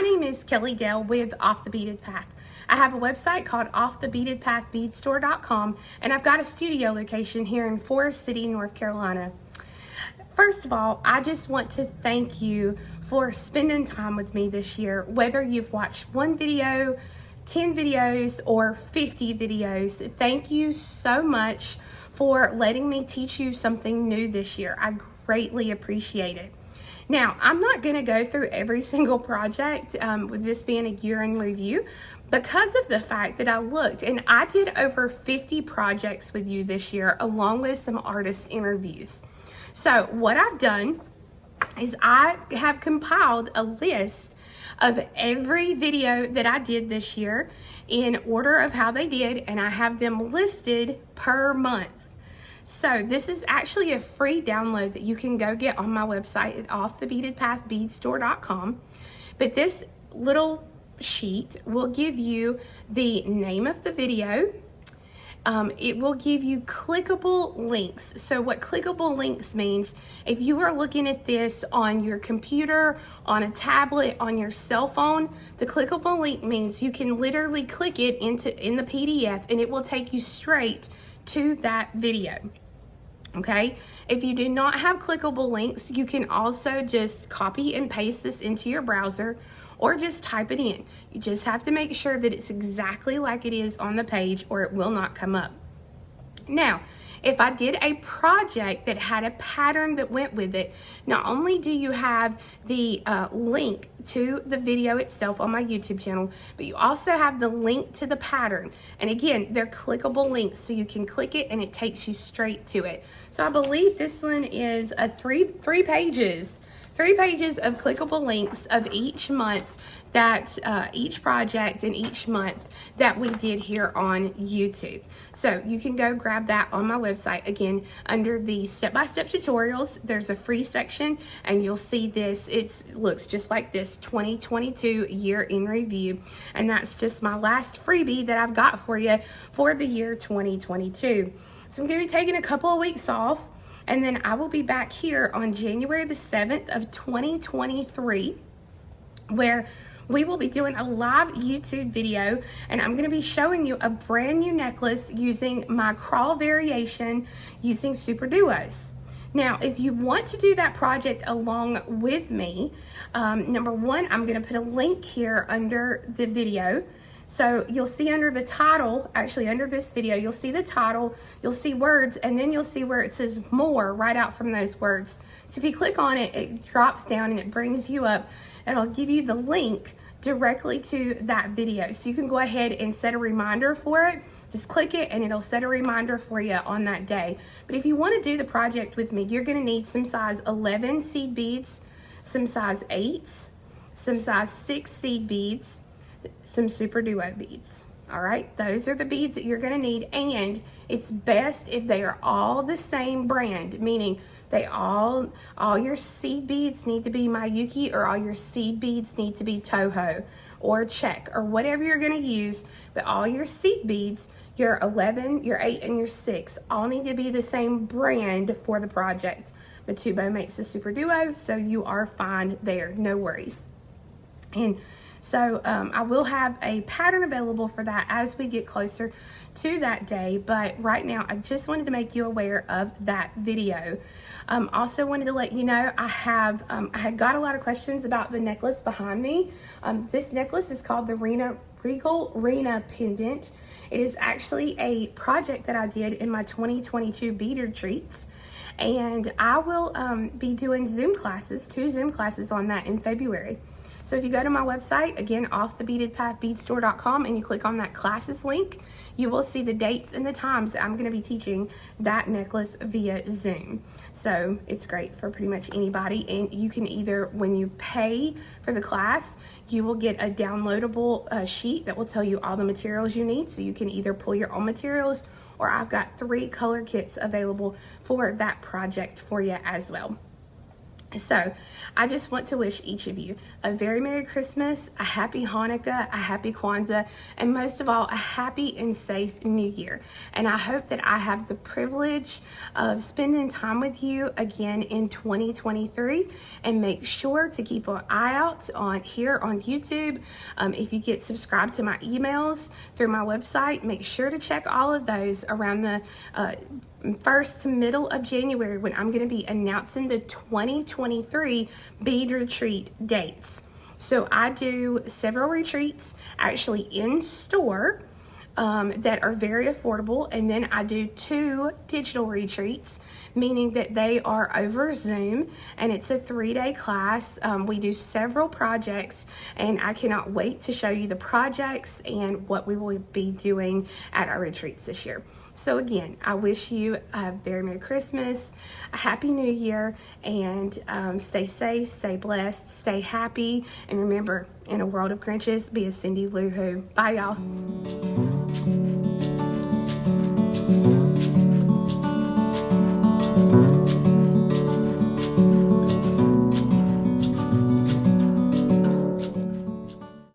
name is Kelly Dale with Off the Beaded Path. I have a website called offthebeadedpathbeadstore.com, and I've got a studio location here in Forest City, North Carolina. First of all, I just want to thank you for spending time with me this year, whether you've watched one video, 10 videos, or 50 videos. Thank you so much for letting me teach you something new this year. I greatly appreciate it. Now, I'm not going to go through every single project with this being a year in review because of the fact that I looked and I did over 50 projects with you this year along with some artist interviews. So what I've done is I have compiled a list of every video that I did this year in order of how they did, and I have them listed per month. So this is actually a free download that you can go get on my website at offthebeadedpathbeadstore.com. But this little sheet will give you the name of the video. It will give you clickable links. So what clickable links means, if you are looking at this on your computer, on a tablet, on your cell phone, the clickable link means you can literally click it in the PDF and it will take you straight to that video. Okay, if you do not have clickable links, you can also just copy and paste this into your browser or just type it in. You just have to make sure that it's exactly like it is on the page or it will not come up. Now, if I did a project that had a pattern that went with it, not only do you have the link to the video itself on my YouTube channel, but you also have the link to the pattern. And again, they're clickable links, so you can click it and it takes you straight to it. So I believe this one is a three pages of clickable links of each month that each project and each month that we did here on YouTube. So you can go grab that on my website. Again, under the step-by-step tutorials, there's a free section and you'll see this. It looks just like this 2022 year in review. And that's just my last freebie that I've got for you for the year 2022. So I'm gonna be taking a couple of weeks off, and then I will be back here on January the 7th of 2023, where we will be doing a live YouTube video, and I'm gonna be showing you a brand new necklace using my CRAW variation using Super Duos. Now, if you want to do that project along with me, number one, I'm gonna put a link here under the video. So you'll see under the title, actually under this video, you'll see the title, you'll see words, and then you'll see where it says more right out from those words. So if you click on it, it drops down and it brings you up, and it'll give you the link directly to that video. So you can go ahead and set a reminder for it. Just click it and it'll set a reminder for you on that day. But if you want to do the project with me, you're going to need some size 11 seed beads, some size 8s, some size 6 seed beads, some Super Duo beads. All right, those are the beads that you're going to need, and it's best if they are all the same brand, meaning they all your seed beads need to be Miyuki, or all your seed beads need to be Toho or Czech or whatever you're going to use, but all your seed beads, your 11, your 8, and your 6 all need to be the same brand for the project. Matubo makes a Super Duo, so you are fine there, no worries. And so I will have a pattern available for that as we get closer to that day, but right now I just wanted to make you aware of that video. Also wanted to let you know I had got a lot of questions about the necklace behind me. This necklace is called the Regal Rena Pendant. It is actually a project that I did in my 2022 bead retreats, and I will be doing Zoom classes, 2 Zoom classes on that in February. So if you go to my website, again, offthebeadedpathbeadstore.com, and you click on that classes link, you will see the dates and the times that I'm going to be teaching that necklace via Zoom. So it's great for pretty much anybody, and you can either, when you pay for the class, you will get a downloadable sheet that will tell you all the materials you need, so you can either pull your own materials, or I've got 3 color kits available for that project for you as well. So I just want to wish each of you a very Merry Christmas, a Happy Hanukkah, a Happy Kwanzaa, and most of all, a happy and safe New Year. And I hope that I have the privilege of spending time with you again in 2023. And make sure to keep an eye out on here on YouTube. If you get subscribed to my emails through my website, make sure to check all of those around the first to middle of January, when I'm going to be announcing the 2023 bead retreat dates. So I do several retreats actually in store that are very affordable, and then I do 2 digital retreats, meaning that they are over Zoom, and it's a 3-day class. We do several projects, and I cannot wait to show you the projects and what we will be doing at our retreats this year. So again, I wish you a very Merry Christmas, a Happy New Year, and stay safe, stay blessed, stay happy, and remember, in a world of Grinches, be a Cindy Lou Who. Bye, y'all.